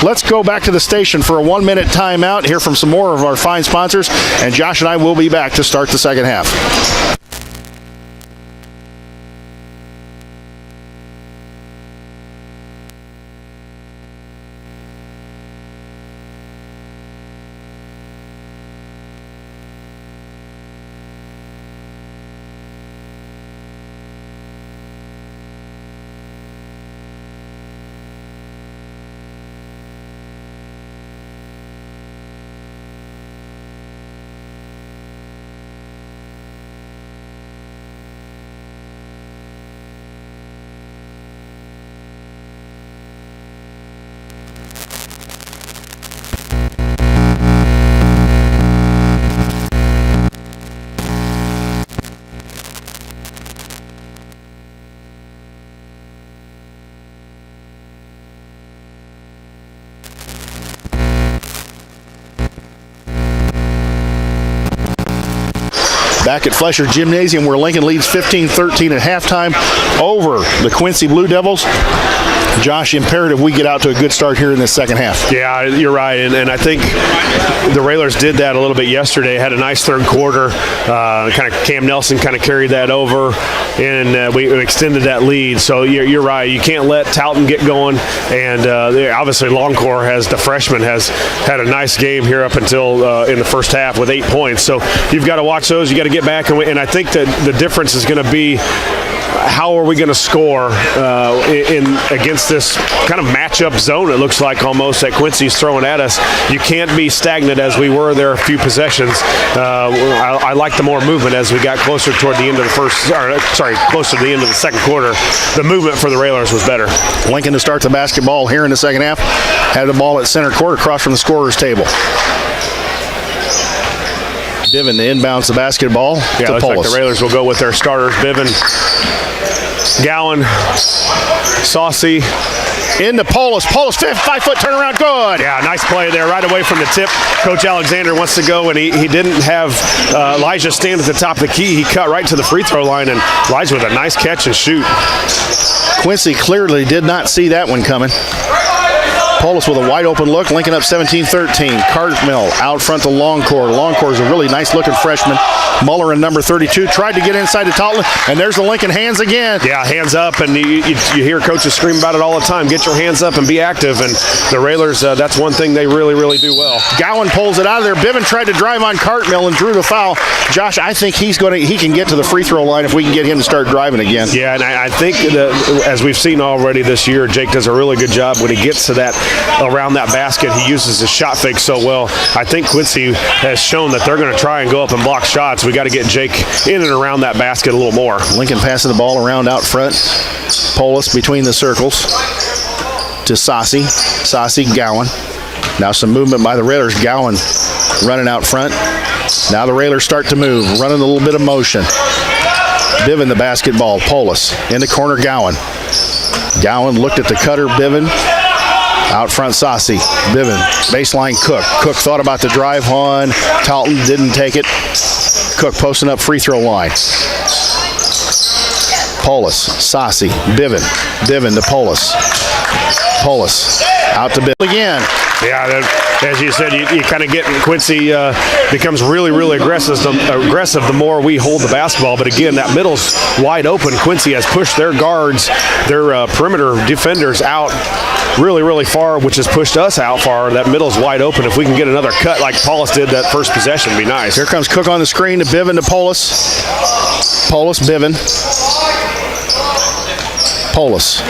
Let's go back to the station for a 1-minute timeout, hear from some more of our fine sponsors, and Josh and I will be back to start the second half. Back at Flesher Gymnasium, where Lincoln leads 15-13 at halftime over the Quincy Blue Devils. Josh, imperative we get out to a good start here in this second half. Yeah, you're right, and I think the Railers did that a little bit yesterday. Had a nice third quarter. Kind of Cam Nelson kind of carried that over, and we extended that lead. So you're right. You can't let Talton get going, and obviously Longcore, the freshman, has had a nice game here up until in the first half with 8 points. So you've got to watch those. You got to get back, and I think that the difference is going to be how are we going to score in against this kind of matchup zone, it looks like almost, that Quincy's throwing at us. You can't be stagnant as we were there a few possessions. I like the more movement as we got closer toward the end of the closer to the end of the second quarter. The movement for the Railers was better. Lincoln to start the basketball here in the second half. Had the ball at center court across from the scorer's table. Biven inbounds the basketball to looks Polis. like the Railers will go with their starters. Biven, Gowan, Saucy. Into Polis. Polis, 5-foot turnaround, good. Yeah, nice play there right away from the tip. Coach Alexander wants to go, and he didn't have Elijah stand at the top of the key. He cut right to the free throw line, and Elijah with a nice catch and shoot. Quincy clearly did not see that one coming. Polis with a wide open look. Lincoln up 17-13. Cartmill out front to Longcore. Longcore is a really nice looking freshman. Muller in number 32 tried to get inside to Talton, and there's the Lincoln hands again. Yeah, hands up, and you hear coaches scream about it all the time. Get your hands up and be active, and the Railers, that's one thing they really, really do well. Gowan pulls it out of there. Biven tried to drive on Cartmill and drew the foul. Josh, I think he can get to the free throw line if we can get him to start driving again. Yeah, and I think that, as we've seen already this year, Jake does a really good job when he gets to that around that basket. He uses his shot fake so well. I think Quincy has shown that they're going to try and go up and block shots. We got to get Jake in and around that basket a little more. Lincoln passing the ball around out front. Polis between the circles to Saucy. Saucy, Gowan. Now some movement by the Railers. Gowan running out front. Now the Railers start to move, running a little bit of motion. Biven the basketball. Polis in the corner. Gowan. Gowan looked at the cutter. Biven. Out front, Saucy. Biven. Baseline, Cook. Cook thought about the drive on. Talton didn't take it. Cook posting up free throw line. Polis. Saucy. Biven. Biven to Polis. Polis. Out to Biven again. Yeah, as you said, you kind of get Quincy becomes really, really aggressive the more we hold the basketball. But again, that middle's wide open. Quincy has pushed their guards, their perimeter defenders out really, really far, which has pushed us out far. That middle's wide open. If we can get another cut like Polis did that first possession, it'd be nice. Here comes Cook on the screen to Biven to Polis. Polis, Biven. Polis.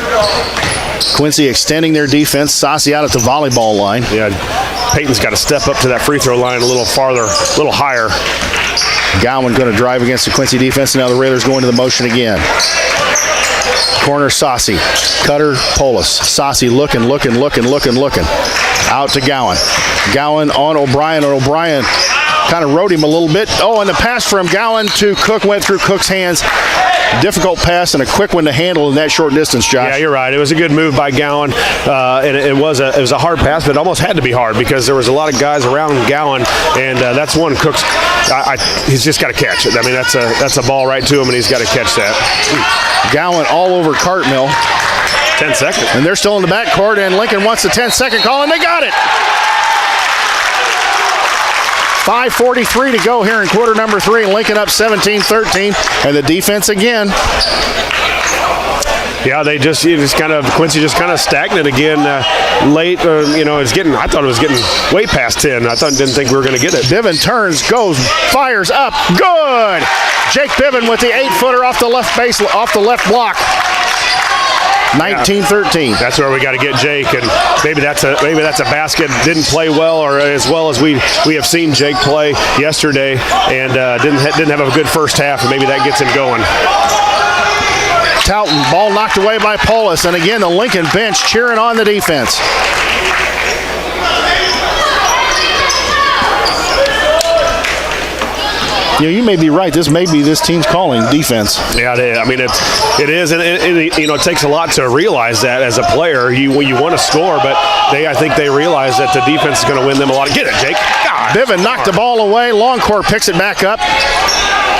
Quincy extending their defense. Saucy out at the volleyball line. Yeah, Peyton's got to step up to that free throw line a little farther, a little higher. Gowan going to drive against the Quincy defense. And now the Raiders going to the motion again. Corner, Saucy. Cutter, Polis. Saucy looking. Out to Gowan. Gowan on O'Brien. And O'Brien kind of rode him a little bit. Oh, and the pass from Gowan to Cook went through Cook's hands. Difficult pass and a quick one to handle in that short distance, Josh. Yeah, you're right. It was a good move by Gowan, and it was a hard pass, but it almost had to be hard because there was a lot of guys around Gowan, and that's one Cook's. He's just got to catch it. I mean, that's a ball right to him, and he's got to catch that. Gowan all over Cartmill. 10 seconds. And they're still in the backcourt, and Lincoln wants the 10-second call, and they got it. 5:43 to go here in quarter number 3. Lincoln up 17-13, and the defense again. Yeah, Quincy just kind of stagnant again late. I thought it was getting way past 10. Didn't think we were going to get it. Biven turns, goes, fires up, good. Jake Biven with the 8-footer off the left block. 19-13. That's where we got to get Jake, and maybe that's a basket. Didn't play well, or as well as we have seen Jake play yesterday, and didn't have a good first half, and maybe that gets him going. Touton, ball knocked away by Paulus, and again the Lincoln bench cheering on the defense. You may be right. This may be this team's calling defense. Yeah, it is, and it takes a lot to realize that as a player. You want to score, but I think they realize that the defense is going to win them a lot. Get it, Jake. Biven knocked the ball away. Longcourt picks it back up.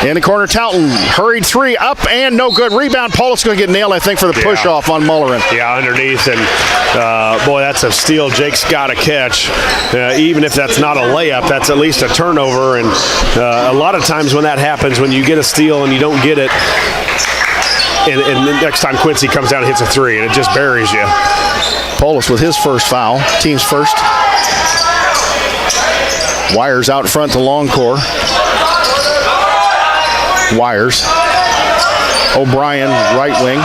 In the corner, Touton hurried 3 up and no good. Rebound. Paulus going to get nailed, I think, for the push-off on Mullerin. Yeah, underneath, and boy, that's a steal Jake's got to catch. Even if that's not a layup, that's at least a turnover, and a lot of times when that happens, when you get a steal and you don't get it, and the next time Quincy comes down and hits a 3, and it just buries you. Paulus with his first foul, team's first. Wires out front to Longcore. Wires. O'Brien, right wing.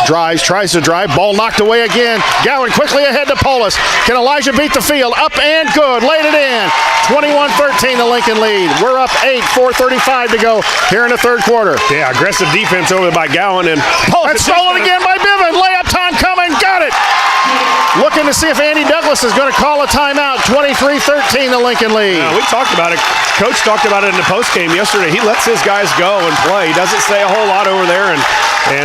Drives, tries to drive. Ball knocked away again. Gowan quickly ahead to Paulus. Can Elijah beat the field? Up and good. Laid it in. 21-13 the Lincoln lead. We're up 8, 4:35 to go here in the third quarter. Yeah, aggressive defense over by Gowan, and Paulus stolen again by Biven. Layup time coming. Got it. Looking to see if Andy Douglas is going to call a timeout. 23-13 the Lincoln lead. We talked about it. Coach talked about it in the postgame yesterday. He lets his guys go and play. He doesn't say a whole lot over there, and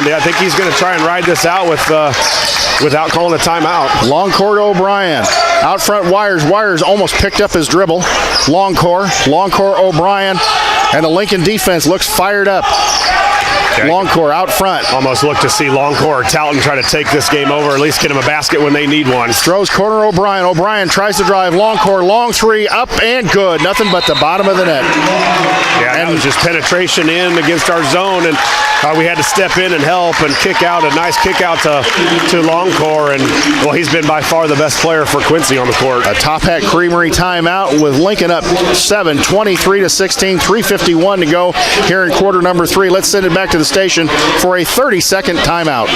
I think he's going to try and ride this out without calling a timeout. Long court O'Brien. Out front Wires. Wires almost picked up his dribble. Long court O'Brien. And the Lincoln defense looks fired up. Longcore out front. Almost look to see Longcore or Touton try to take this game over, at least get him a basket when they need one. Throws corner O'Brien. O'Brien tries to drive. Longcore, long 3, up and good. Nothing but the bottom of the net. Yeah, and it was just penetration in against our zone, and we had to step in and help and kick out. A nice kick out to Longcore, and well, he's been by far the best player for Quincy on the court. A Top Hat Creamery timeout with Lincoln up 7, 23-16, 3:51 to go here in quarter number 3. Let's send it back to the station for a 30-second timeout.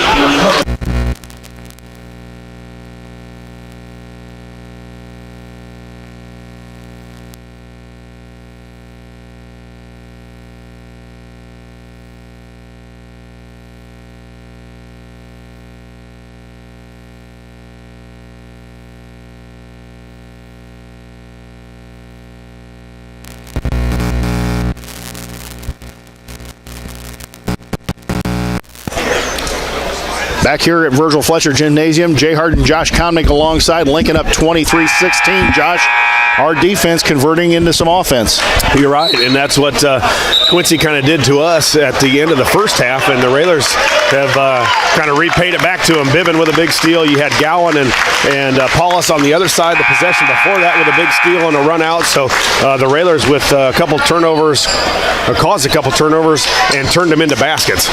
Back here at Virgil Fletcher Gymnasium, Jay Hart and Josh Comnick alongside. Lincoln up 23-16. Josh, our defense converting into some offense. You're right, and that's what Quincy kind of did to us at the end of the first half, and the Railers have kind of repaid it back to them. Biven with a big steal. You had Gowan and Paulus on the other side. The possession before that with a big steal and a run out. So the Railers with a couple turnovers, caused a couple turnovers, and turned them into baskets.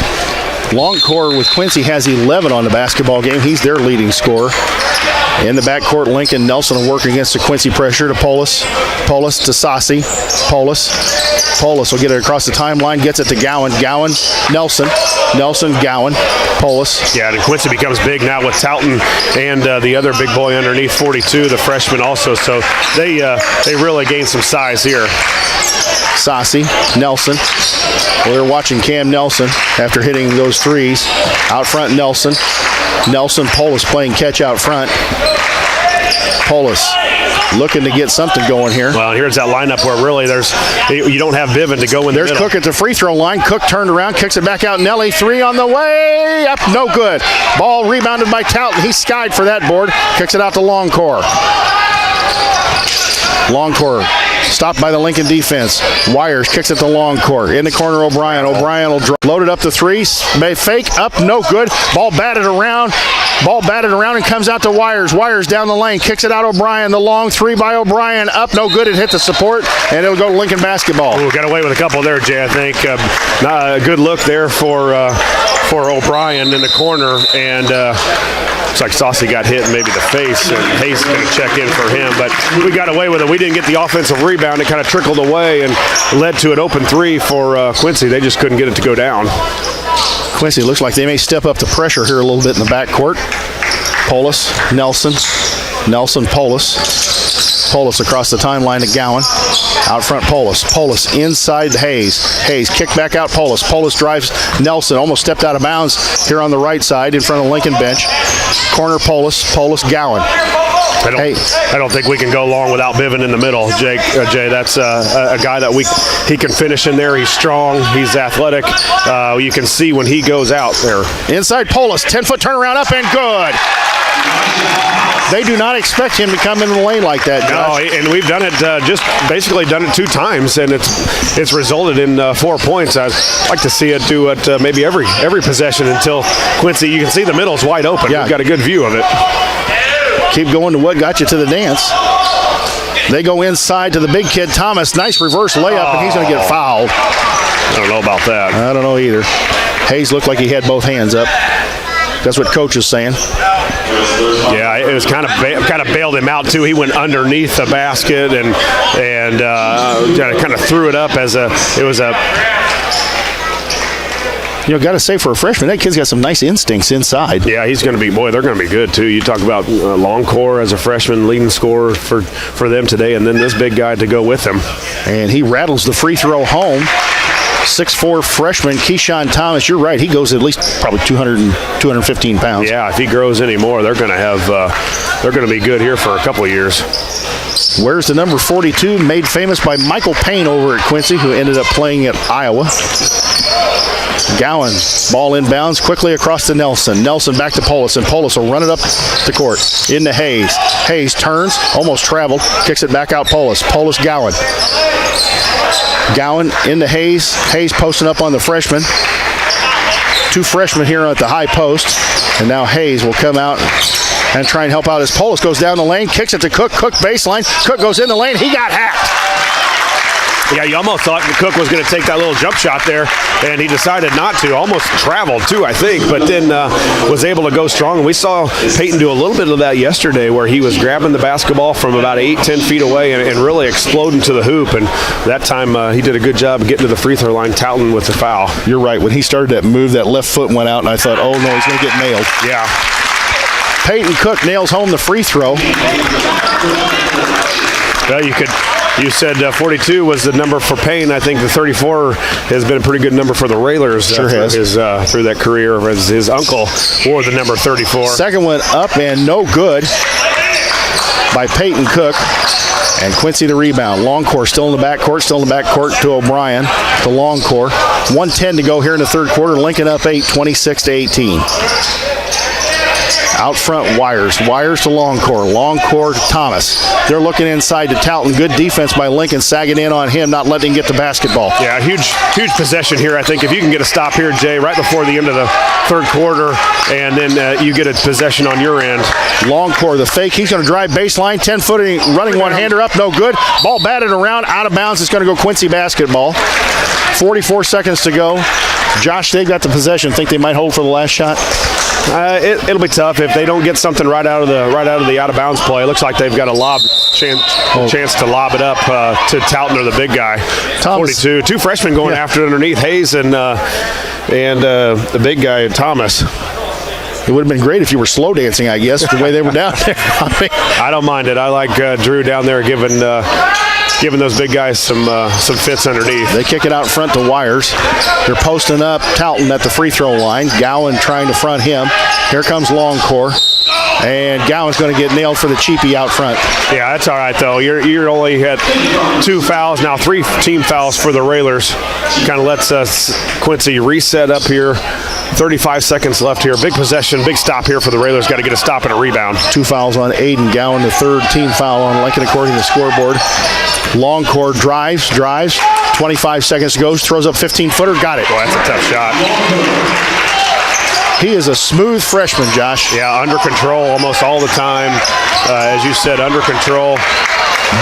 Longcore with Quincy has 11 on the basketball game. He's their leading scorer. In the backcourt, Lincoln, Nelson will work against the Quincy pressure to Paulus. Paulus to Sassi. Paulus will get it across the timeline, gets it to Gowan. Gowan, Nelson, Gowan, Paulus. Yeah, and Quincy becomes big now with Touton and the other big boy underneath, 42, the freshman also. So they really gained some size here. Sassi, Nelson. Well, they're watching Cam Nelson after hitting those threes. Out front, Nelson, Paulus playing catch out front. Polis looking to get something going here. Well, here's that lineup where really you don't have Bivin to go in There's the middle. Cook at the free throw line. Cook turned around, kicks it back out. Nelly, 3 on the way. Up, no good. Ball rebounded by Talton. He skied for that board. Kicks it out to Longcore. Longcore stopped by the Lincoln defense. Wires kicks it to Longcore. In the corner, O'Brien. O'Brien will load it up to 3. Fake up, no good. Ball batted around. And comes out to Wires. Wires down the lane. Kicks it out O'Brien. The long 3 by O'Brien. Up, no good. It hit the support, and it'll go to Lincoln basketball. Ooh, got away with a couple there, Jay, I think. Not a good look there for O'Brien in the corner, and looks like Saucy got hit in maybe the face, and Hayes is going to check in for him. But we got away with it. We didn't get the offensive rebound. It kind of trickled away and led to an open 3 for Quincy. They just couldn't get it to go down. Quincy looks like they may step up the pressure here a little bit in the backcourt. Polis, Nelson, Polis. Polis across the timeline to Gowan. Out front, Polis inside Hayes. Hayes kick back out Polis. Polis drives Nelson. Almost stepped out of bounds here on the right side in front of the Lincoln bench. Corner Polis, Gowan. I don't think we can go long without Bivin in the middle, Jay. That's a guy that he can finish in there. He's strong. He's athletic. You can see when he goes out there. Inside Polis, 10-foot turnaround up and good. They do not expect him to come in the lane like that, Josh. No, and we've done it, just basically done it 2 times, and it's resulted in 4 points. I'd like to see it do it maybe every possession until Quincy. You can see the middle's wide open. Yeah. We've got a good view of it. Keep going to what got you to the dance. They go inside to the big kid, Thomas. Nice reverse layup, and he's going to get fouled. I don't know about that. I don't know either. Hayes looked like he had both hands up. That's what coach is saying. Yeah, it was kind of bailed him out too. He went underneath the basket and kind of threw it up as it was a. Got to say for a freshman, that kid's got some nice instincts inside. Yeah, he's going to be, they're going to be good too. You talk about Longcore as a freshman, leading scorer for them today, and then this big guy to go with him. And he rattles the free throw home. 6'4" freshman Keyshawn Thomas. You're right. He goes at least probably 215 pounds. Yeah, if he grows any more, they're going to be good here for a couple of years. Where's the number 42, made famous by Michael Payne over at Quincy, who ended up playing at Iowa. Gowan, ball inbounds, quickly across to Nelson. Nelson back to Polis, and Polis will run it up the court. Into Hayes. Hayes turns, almost traveled, kicks it back out Polis. Gowan. Gowan into Hayes. Hayes posting up on the freshman. 2 freshmen here at the high post. And now Hayes will come out and try and help out as Polis goes down the lane, kicks it to Cook. Cook baseline. Cook goes in the lane. He got hacked. Yeah, you almost thought Cook was going to take that little jump shot there, and he decided not to. Almost traveled too, I think, but then was able to go strong. And we saw Peyton do a little bit of that yesterday, where he was grabbing the basketball from about 8-10 feet away and really exploding to the hoop. And that time he did a good job of getting to the free throw line, Talton with the foul. You're right. When he started that move, that left foot went out, and I thought, oh no, he's going to get nailed. Yeah. Peyton Cook nails home the free throw. Well, you said 42 was the number for Payne. I think the 34 has been a pretty good number for the Railers sure has. Through that career. As his uncle wore the number 34. Second one up and no good by Peyton Cook. And Quincy the rebound. Longcore still in the backcourt to O'Brien to Longcore. 1:10 to go here in the third quarter. Lincoln up 8, 26-18. Out front, Wires to Longcore to Thomas. They're looking inside to Talton. Good defense by Lincoln, sagging in on him, not letting him get the basketball. Yeah, huge possession here. I think if you can get a stop here, Jay, right before the end of the third quarter, and then you get a possession on your end. Longcore, the fake. He's going to drive baseline, 10-footing, running one-hander up, no good. Ball batted around, out of bounds. It's going to go Quincy basketball. 44 seconds to go. Josh, they've got the possession. Think they might hold for the last shot? It'll be tough if they don't get something right out of the out of bounds play. It looks like they've got a chance to lob it up to Talton or the big guy. Thomas. 42. 2 freshmen going after it underneath, Hayes and the big guy Thomas. It would have been great if you were slow dancing, I guess, the way they were down there. I don't mind it. I like Drew down there giving those big guys some fits underneath. They kick it out front to Wires. They're posting up Talton at the free throw line. Gowan trying to front him. Here comes Longcore. And Gowan's going to get nailed for the cheapie out front. Yeah, that's all right, though. You're only at 2 fouls, now 3 team fouls for the Railers. Kind of lets Quincy reset up here. 35 seconds left here. Big possession, big stop here for the Railers. Got to get a stop and a rebound. 2 fouls on Aiden Gowan, the 3rd team foul on Lincoln according to the scoreboard. Long court drives. 25 seconds goes, throws up 15-footer, got it. Boy, that's a tough shot. He is a smooth freshman, Josh. Yeah, under control almost all the time. As you said, under control.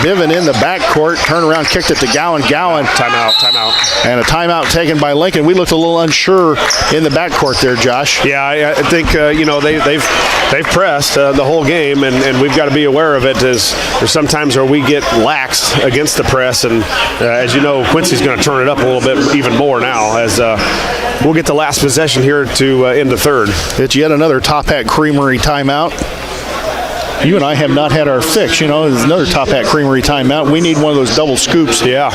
Bivin in the backcourt, turnaround, kicked it to Gowan. Timeout. And a timeout taken by Lincoln. We looked a little unsure in the backcourt there, Josh. Yeah, I think they've pressed the whole game, and we've got to be aware of it. As there's sometimes where we get lax against the press, and as you know, Quincy's going to turn it up a little bit even more now. As we'll get the last possession here to end the third. It's yet another Top Hat Creamery timeout. You and I have not had our fix. There's another Top Hat Creamery timeout. We need one of those double scoops. Yeah.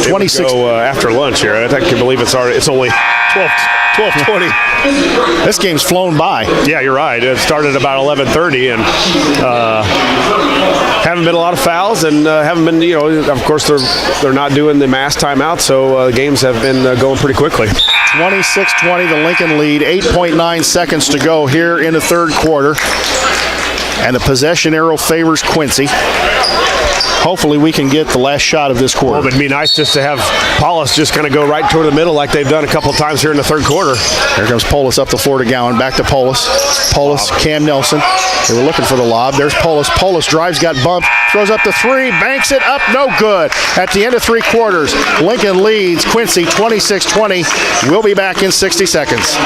26. Go after lunch here. I can believe it's only 12:20. This game's flown by. Yeah, you're right. It started about 11:30, and haven't been a lot of fouls, and haven't been. Of course, they're not doing the mass timeout, so games have been going pretty quickly. 26-20, the Lincoln lead. 8.9 seconds to go here in the third quarter. And the possession arrow favors Quincy. Hopefully we can get the last shot of this quarter. Well, it'd be nice just to have Paulus just kind of go right toward the middle like they've done a couple of times here in the third quarter. Here comes Polis up the floor to Gowan. Back to Polis. Cam Nelson. They were looking for the lob. There's Polis. Polis drives, got bumped. Throws up the 3. Banks it up. No good. At the end of 3 quarters, Lincoln leads Quincy 26-20. We'll be back in 60 seconds.